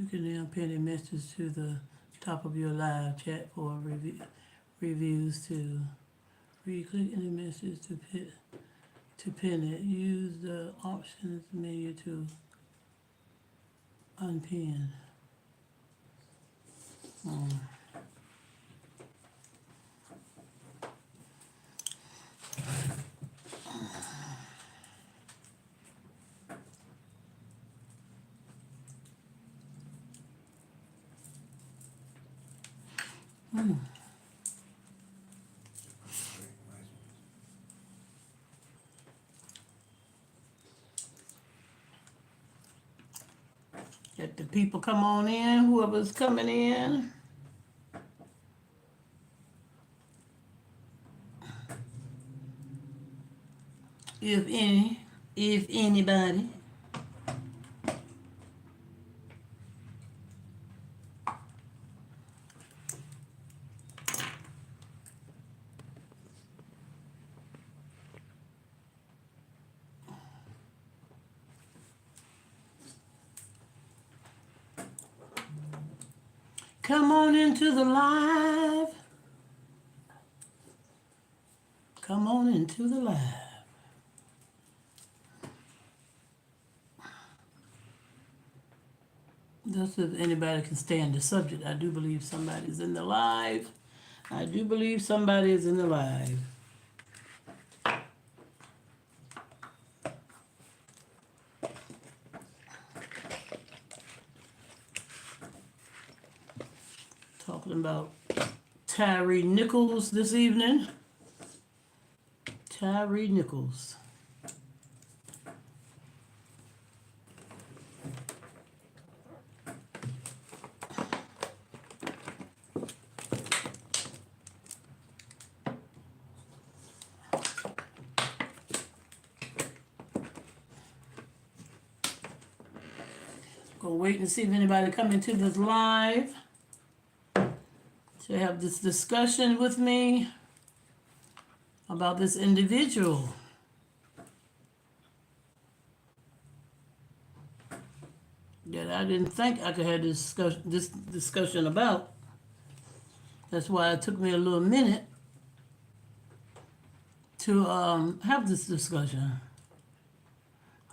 You can now pin a message to the top of your live chat for reviews to re-click any message to pin it. Use the options menu to unpin. Let the people come on in, whoever's coming in. If anybody. Come on into the live. Come on into the live. Just if anybody can stand the subject. I do believe somebody's in the live. I do believe somebody is in the live. Talking about TYRE NICHOLS this evening. TYRE NICHOLS. Gonna wait and see if anybody come into this live to have this discussion with me about this individual that I didn't think I could have this discussion about. That's why it took me a little minute to have this discussion.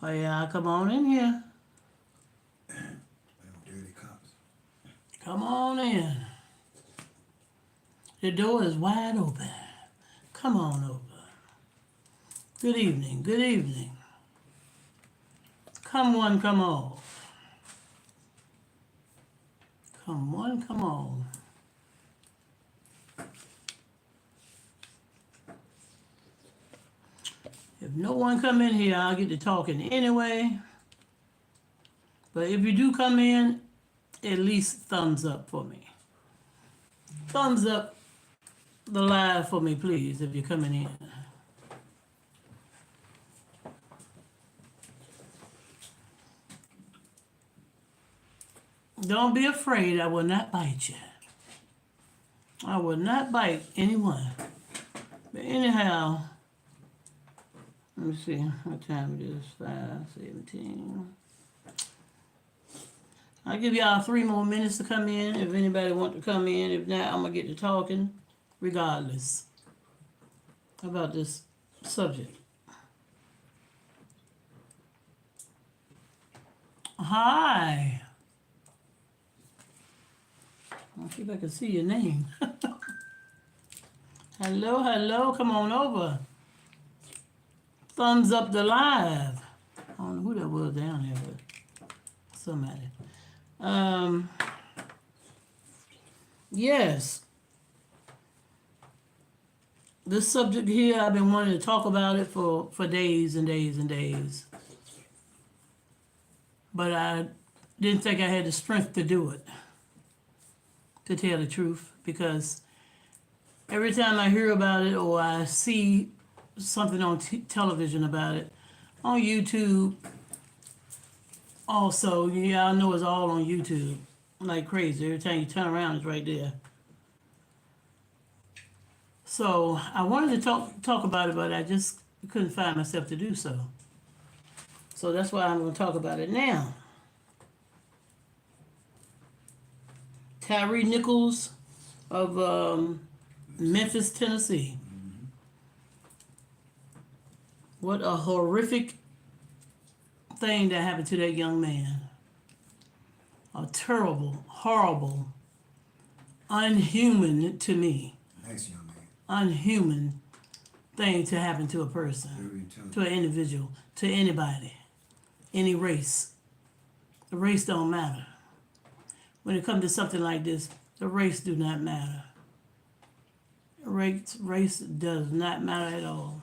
Oh yeah, come on in here. Dirty cops. Come on in. The door is wide open. Come on over. Good evening, good evening. Come on, come on. Come on, come on. If no one come in here, I'll get to talking anyway. But if you do come in, at least thumbs up for me. Thumbs up the live for me, please, if you're coming in. Don't be afraid, I will not bite you. I will not bite anyone. But anyhow, let me see what time it is. 5:17. I'll give y'all 3 more minutes to come in if anybody want to come in. If not, I'm going to get to talking regardless about this subject. Hi. I'll see if I can see your name. Hello, hello. Come on over. Thumbs up the live. I don't know who that was down there, but somebody. Yes. This subject here, I've been wanting to talk about it for days and days and days. But I didn't think I had the strength to do it, to tell the truth, because every time I hear about it or I see something on television about it, on YouTube, also, y'all know it's all on YouTube, like crazy. Every time you turn around, it's right there. So I wanted to talk about it, but I just couldn't find myself to do so. So that's why I'm going to talk about it now. TYRE NICHOLS of Memphis, Tennessee. What a horrific thing that happened to that young man. A terrible, horrible, unhuman to me. Nice young man. Unhuman thing to happen to a person, to an individual, to anybody, any race. The race don't matter. When it comes to something like this, the race do not matter. Race does not matter at all.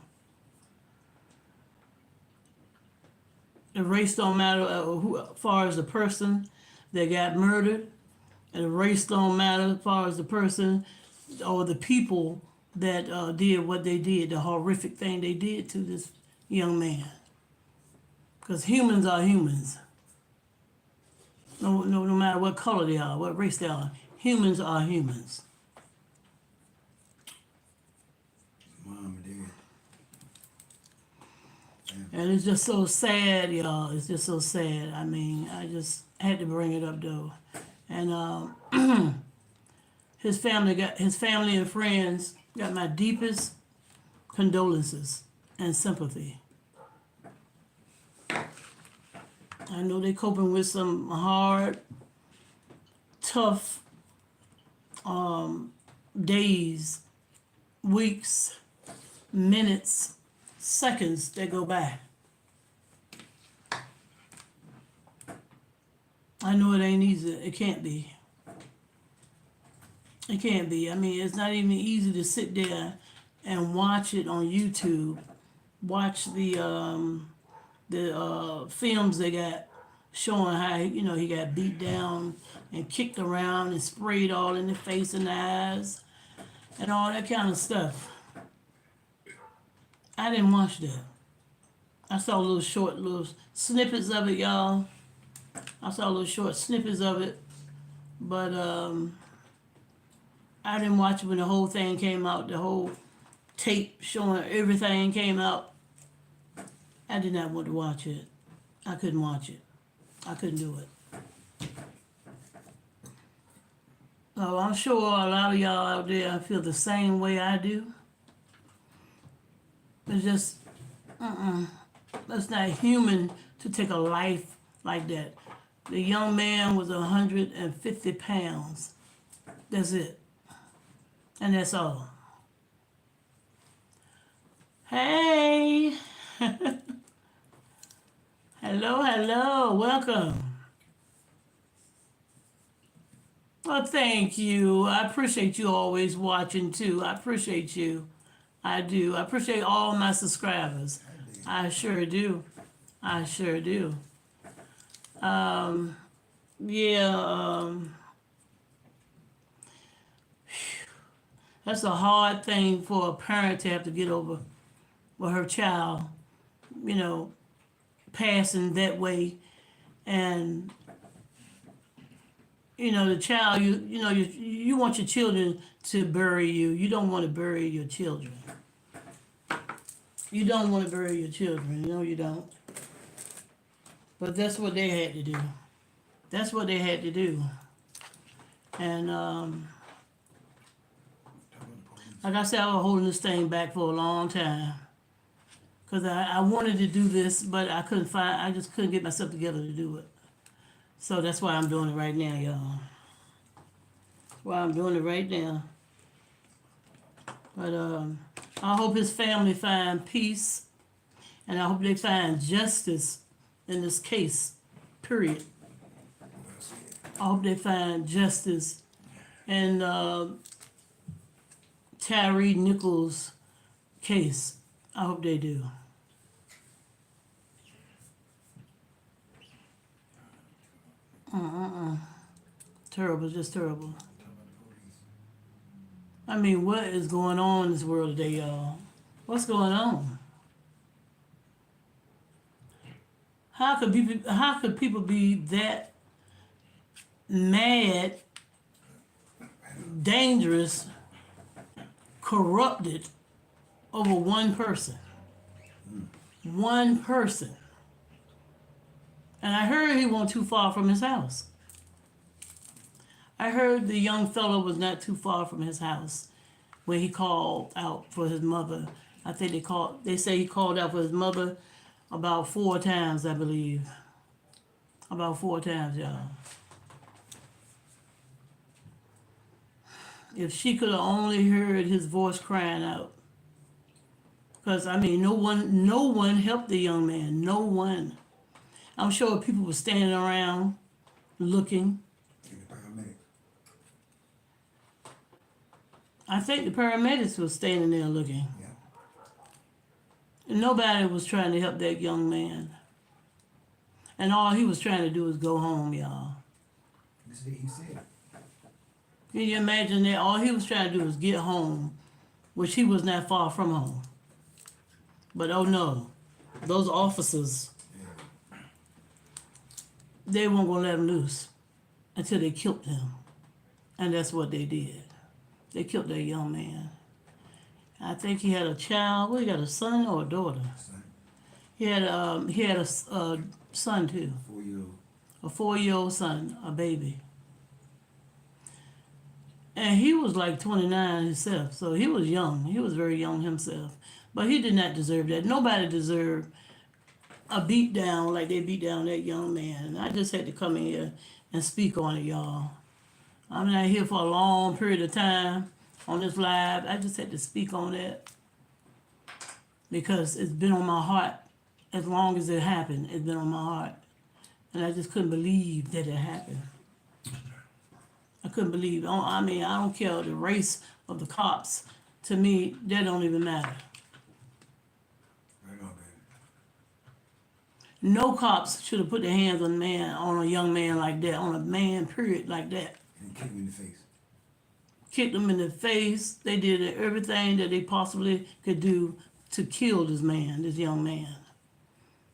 The race don't matter as far as the person that got murdered, and the race don't matter as far as the person or the people that did what they did, the horrific thing they did to this young man. Because humans are humans. No matter what color they are, what race they are, humans are humans. Mom and dad. And it's just so sad, y'all. It's just so sad. I mean, I just had to bring it up though. And his family and friends got my deepest condolences and sympathy. I know they're coping with some hard, tough days, weeks, minutes, seconds that go by. I know it ain't easy. It can't be. It can't be. I mean, it's not even easy to sit there and watch it on YouTube. Watch the films they got showing how he got beat down and kicked around and sprayed all in the face and the eyes and all that kind of stuff. I didn't watch that. I saw little snippets of it, y'all. I saw little short snippets of it, but I didn't watch it when the whole thing came out. The whole tape showing everything came out. I did not want to watch it. I couldn't watch it. I couldn't do it. So I'm sure a lot of y'all out there feel the same way I do. It's just, that's not human to take a life like that. The young man was 150 pounds. That's it. And that's all. Hey! Hello, welcome. Well, thank you. I appreciate you always watching too. I appreciate you. I do. I appreciate all my subscribers. I sure do. I sure do. That's a hard thing for a parent to have to get over with her child, passing that way. And the child, you want your children to bury you. You don't want to bury your children. You don't want to bury your children. No, you don't. But that's what they had to do. That's what they had to do. And like I said, I was holding this thing back for a long time. Because I wanted to do this, but I just couldn't get myself together to do it. So that's why I'm doing it right now, y'all. Why I'm doing it right now. But I hope his family find peace, and I hope they find justice in this case, period. I hope they find justice in TYRE NICHOLS' case. I hope they do. Terrible, just terrible. I mean, what is going on in this world today, y'all? What's going on? How could people be that mad, dangerous, corrupted over one person? One person. And I heard he wasn't too far from his house. I heard the young fellow was not too far from his house when he called out for his mother. I think they say he called out for his mother about 4 times, I believe. About 4 times, y'all. If she could have only heard his voice crying out. Because, I mean, no one helped the young man. No one. I'm sure people were standing around looking. And the paramedics. I think the paramedics were standing there looking. Yeah. And nobody was trying to help that young man. And all he was trying to do was go home, y'all. That's what he said. Can you imagine that? All he was trying to do was get home, which he was not far from home. But oh no, those officers, they weren't going to let him loose until they killed him. And that's what they did. They killed that young man. I think he had a child. What, he got a son or a daughter? Son, He had a son too, 4-year-old. a 4-year-old son, a baby. And he was like 29 himself, so he was young. He was very young himself. But he did not deserve that. Nobody deserved a beat down like they beat down that young man. And I just had to come in here and speak on it, y'all. I'm not here for a long period of time on this live. I just had to speak on that because it's been on my heart as long as it happened. It's been on my heart. And I just couldn't believe that it happened. I couldn't believe. I mean, I don't care the race of the cops. To me, that don't even matter. Right on, baby. No cops should have put their hands on a young man like that, on a man, period, like that. And kick him in the face. Kicked him in the face. They did everything that they possibly could do to kill this man, this young man.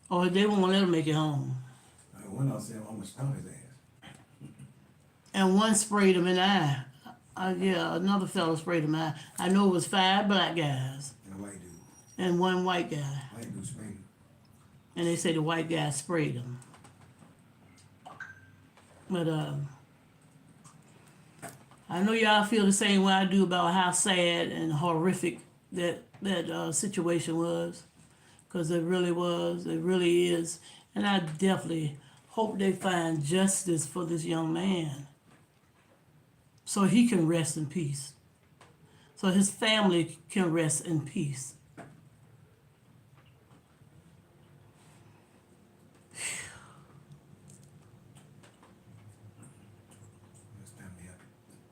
Or they won't let him make it home. One of them said, I'm going to stomp his ass. And one sprayed him in the eye. Yeah, another fellow sprayed him in the eye. I know it was 5 black guys And a white dude. and 1 white guy. White dude sprayed him. And they say the white guy sprayed him. But I know y'all feel the same way I do about how sad and horrific that situation was. Because it really was. It really is. And I definitely hope they find justice for this young man so he can rest in peace. So his family can rest in peace. This family have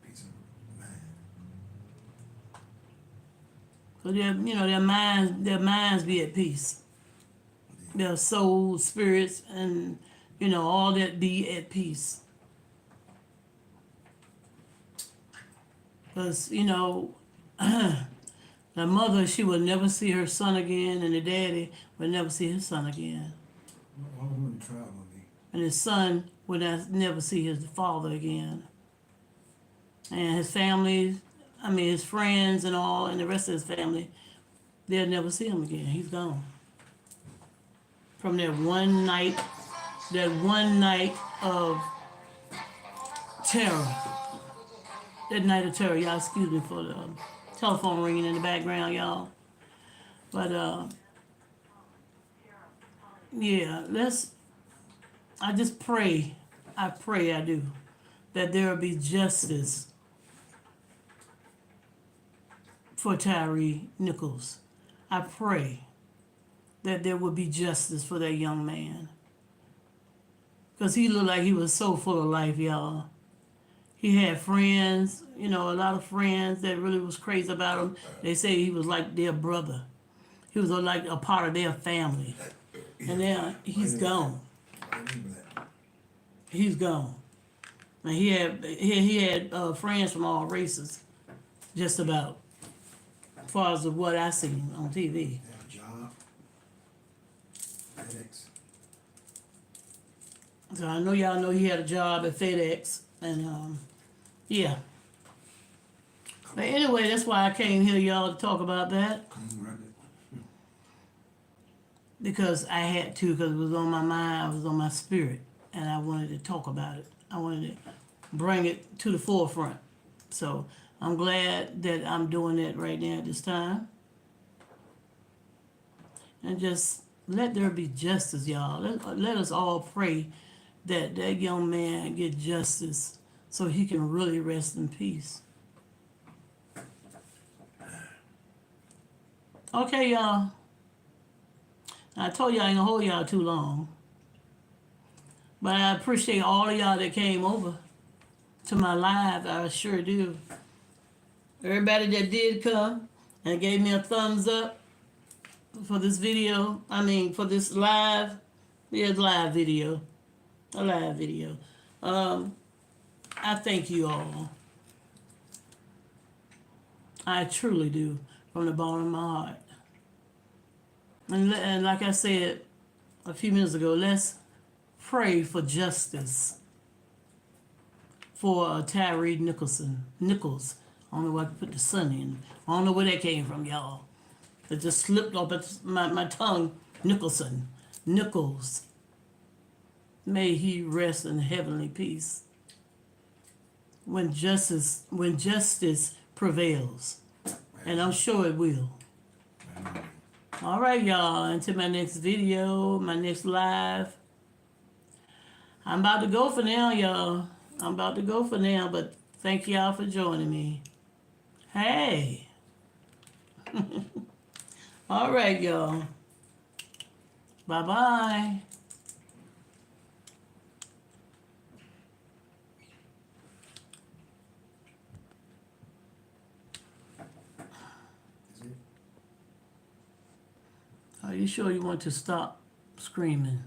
peace of mind. So their minds be at peace. Their soul, spirits, and all that be at peace. Because the mother, she would never see her son again, and the daddy would never see his son again, All of them in the trial gonna be. and his son would never see his father again, and his family, his friends and all, and the rest of his family, they'll never see him again. He's gone. From that one night of terror. That night of terror, y'all excuse me for the telephone ringing in the background, y'all. But yeah, I just pray, I do, that there will be justice for TYRE NICHOLS. I pray that there will be justice for that young man. Because he looked like he was so full of life, y'all. He had friends, a lot of friends that really was crazy about him. They say he was like their brother. He was like a part of their family. And now he's gone. He's gone. And he had friends from all races, just about, as far as what I seen on TV. They have a job. FedEx. So I know y'all know he had a job at FedEx, and yeah. But anyway, that's why I came here, y'all, to talk about that, Clean record. because I had to, because it was on my mind, it was on my spirit, and I wanted to talk about it. I wanted to bring it to the forefront. So I'm glad that I'm doing that right now at this time. And just let there be justice, y'all. Let us all pray that that young man get justice so he can really rest in peace. Okay, y'all. I told y'all I ain't gonna hold y'all too long. But I appreciate all of y'all that came over to my live. I sure do. Everybody that did come and gave me a thumbs up for this video. I mean, for this live. Yeah, live video. A live video. I thank you all. I truly do, from the bottom of my heart. And like I said a few minutes ago, let's pray for justice for TYRE Nichols. I don't know why I put the son in. I don't know where that came from, y'all. It just slipped off my tongue. Nichols. May he rest in heavenly peace. When justice prevails. And I'm sure it will. All right, y'all. Until my next video, my next live. I'm about to go for now, y'all. I'm about to go for now, but thank y'all for joining me. Hey. All right, y'all. Bye-bye. Are you sure you want to stop screaming?